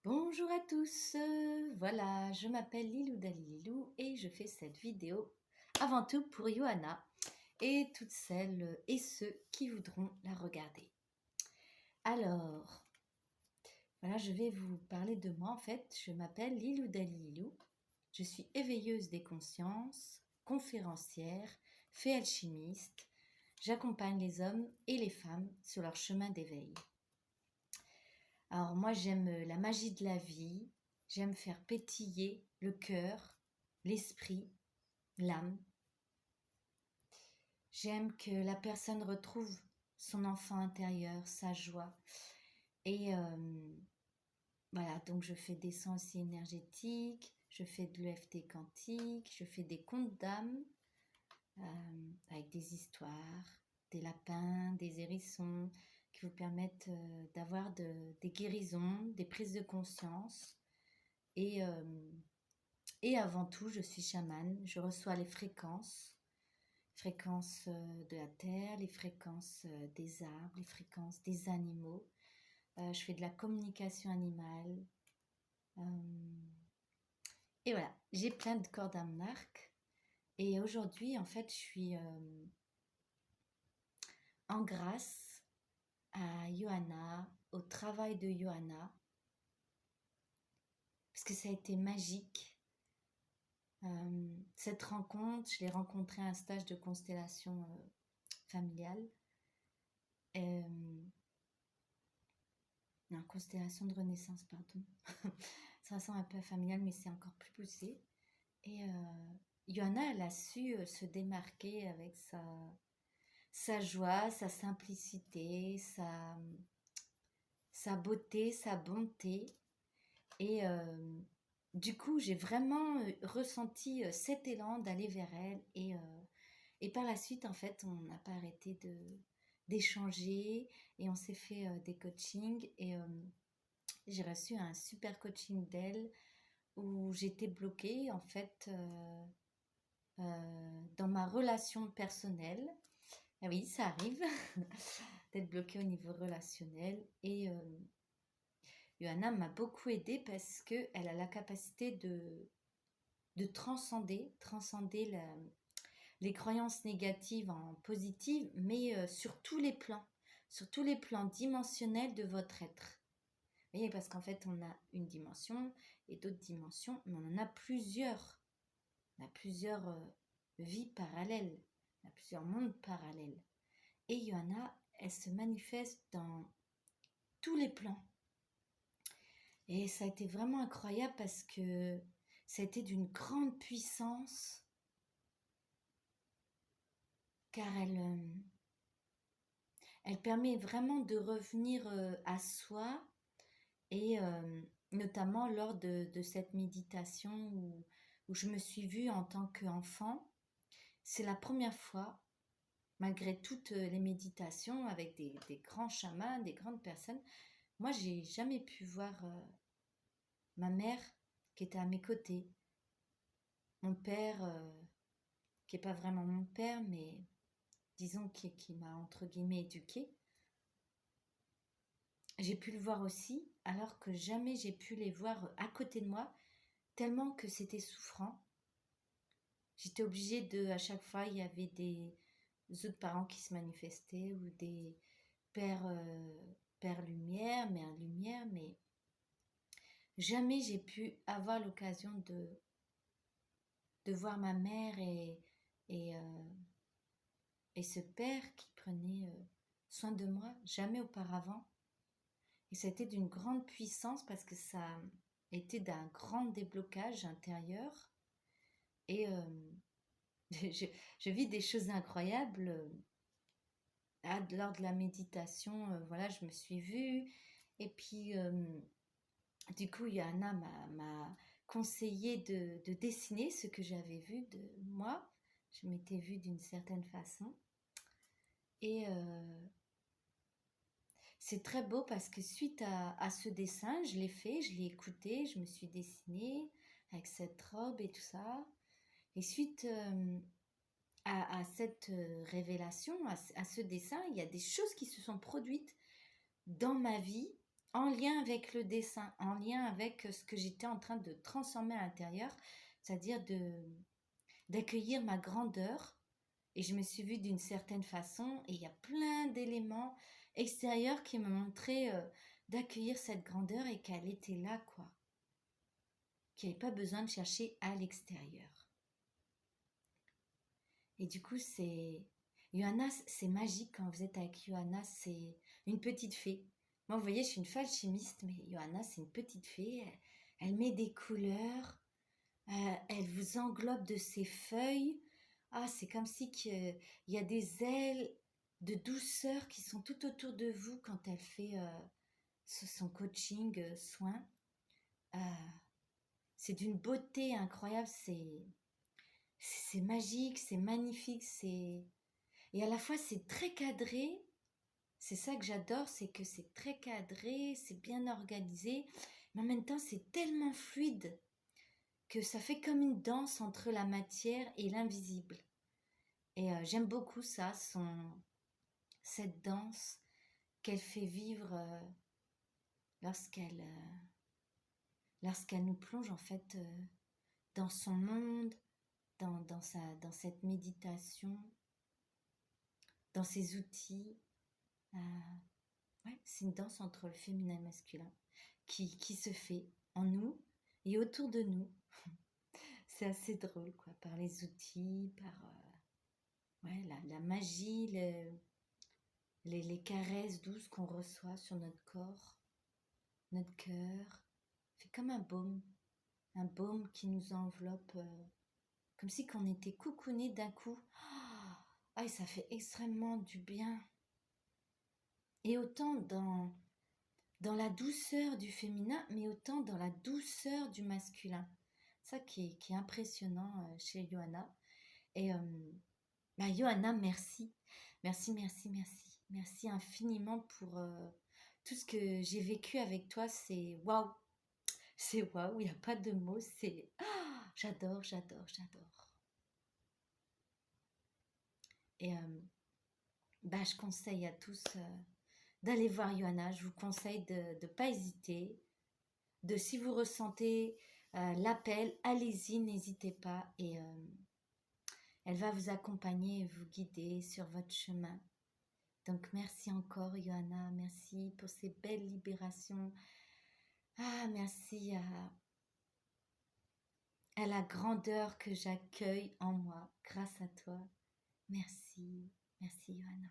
Bonjour à tous, voilà, je m'appelle Lilou Dalilou et je fais cette vidéo avant tout pour Johanna et toutes celles et ceux qui voudront la regarder. Alors, voilà, je vais vous parler de moi en fait. Je m'appelle Lilou Dalilou, je suis éveilleuse des consciences, conférencière, fée alchimiste. J'accompagne les hommes et les femmes sur leur chemin d'éveil. Alors moi j'aime la magie de la vie, j'aime faire pétiller le cœur, l'esprit, l'âme. J'aime que la personne retrouve son enfant intérieur, sa joie. Et voilà, donc je fais des sons aussi énergétiques, je fais de l'EFT quantique, je fais des contes d'âme avec des histoires, des lapins, des hérissons qui vous permettent d'avoir des guérisons, des prises de conscience. Et, et avant tout, je suis chamane. Je reçois les fréquences de la terre, les fréquences des arbres, les fréquences des animaux. Je fais de la communication animale. Euh, et voilà, j'ai plein de cordes à mon arc. Et aujourd'hui, en fait, je suis en grâce à Johanna, au travail de Johanna, parce que ça a été magique. Cette rencontre, je l'ai rencontrée à un stage de constellation familiale. Non, constellation de renaissance, pardon. Ça ressemble un peu à familial, mais c'est encore plus poussé. Et Johanna, elle a su se démarquer avec sa joie, sa simplicité, sa beauté, sa bonté. Et du coup, j'ai vraiment ressenti cet élan d'aller vers elle. Et par la suite, en fait, on n'a pas arrêté d'échanger et on s'est fait des coachings. Et j'ai reçu un super coaching d'elle où j'étais bloquée, en fait, dans ma relation personnelle. Ah oui, ça arrive d'être bloquée au niveau relationnel. Et Johanna m'a beaucoup aidée parce qu'elle a la capacité de transcender les croyances négatives en positives, mais sur tous les plans dimensionnels de votre être. Vous voyez, parce qu'en fait, on a une dimension et d'autres dimensions, mais on en a plusieurs. On a plusieurs vies parallèles, on a plusieurs mondes parallèles. Et Johanna, elle se manifeste dans tous les plans. Et ça a été vraiment incroyable parce que ça a été d'une grande puissance, car elle permet vraiment de revenir à soi et notamment lors de cette méditation où je me suis vue en tant qu'enfant. C'est la première fois, malgré toutes les méditations avec des grands chamans, des grandes personnes, moi j'ai jamais pu voir ma mère qui était à mes côtés, mon père qui n'est pas vraiment mon père, mais disons qui m'a entre guillemets éduquée. J'ai pu le voir aussi, alors que jamais j'ai pu les voir à côté de moi, tellement que c'était souffrant. J'étais obligée à chaque fois, il y avait des autres parents qui se manifestaient ou des pères, pères lumière, mère lumière, mais jamais j'ai pu avoir l'occasion de voir ma mère et, euh, et ce père qui prenait soin de moi, jamais auparavant. Et ça a été d'une grande puissance parce que ça a été d'un grand déblocage intérieur. Et je, je vis des choses incroyables. Lors de la méditation, voilà, je me suis vue. Et puis, du coup, Yana m'a conseillé de dessiner ce que j'avais vu de moi. Je m'étais vue d'une certaine façon. Et c'est très beau parce que suite à ce dessin, je l'ai fait, je l'ai écouté, je me suis dessinée avec cette robe et tout ça. Et suite à cette révélation, à ce dessin, il y a des choses qui se sont produites dans ma vie en lien avec le dessin, en lien avec ce que j'étais en train de transformer à l'intérieur, c'est-à-dire d'accueillir ma grandeur. Et je me suis vue d'une certaine façon, et il y a plein d'éléments extérieurs qui me montraient d'accueillir cette grandeur et qu'elle était là, quoi. Qu'il n'y avait pas besoin de chercher à l'extérieur. Et du coup, Johanna, c'est magique quand vous êtes avec Johanna, c'est une petite fée. Moi, vous voyez, je suis une fée alchimiste, mais Johanna, c'est une petite fée. Elle met des couleurs, elle vous englobe de ses feuilles. Ah, c'est comme si il y a des ailes de douceur qui sont tout autour de vous quand elle fait son coaching soin. Euh, c'est d'une beauté incroyable, c'est magique, c'est magnifique, et à la fois c'est très cadré. C'est ça que j'adore, c'est que c'est très cadré, c'est bien organisé, mais en même temps c'est tellement fluide que ça fait comme une danse entre la matière et l'invisible. Et j'aime beaucoup ça, cette danse qu'elle fait vivre lorsqu'elle lorsqu'elle nous plonge en fait dans son monde, dans cette méditation, dans ses outils. Euh, ouais, c'est une danse entre le féminin et le masculin qui se fait en nous et autour de nous. C'est assez drôle, quoi, par les outils, par ouais, la magie, les caresses douces qu'on reçoit sur notre corps, notre cœur. C'est comme un baume qui nous enveloppe, comme si qu'on était coucouné d'un coup. Ah, et ça fait extrêmement du bien. Et autant dans la douceur du féminin, mais autant dans la douceur du masculin. Ça qui est impressionnant chez Johanna. Et bah, Johanna, merci. Merci, merci, merci. Merci infiniment pour tout ce que j'ai vécu avec toi. C'est waouh. C'est waouh, il n'y a pas de mots. C'est. J'adore, j'adore, j'adore. Et bah, je conseille à tous d'aller voir Johanna. Je vous conseille de ne pas hésiter. Si vous ressentez l'appel, allez-y, n'hésitez pas. Et elle va vous accompagner et vous guider sur votre chemin. Donc merci encore Johanna, merci pour ces belles libérations. Ah, merci à la grandeur que j'accueille en moi grâce à toi. Merci, merci Johanna.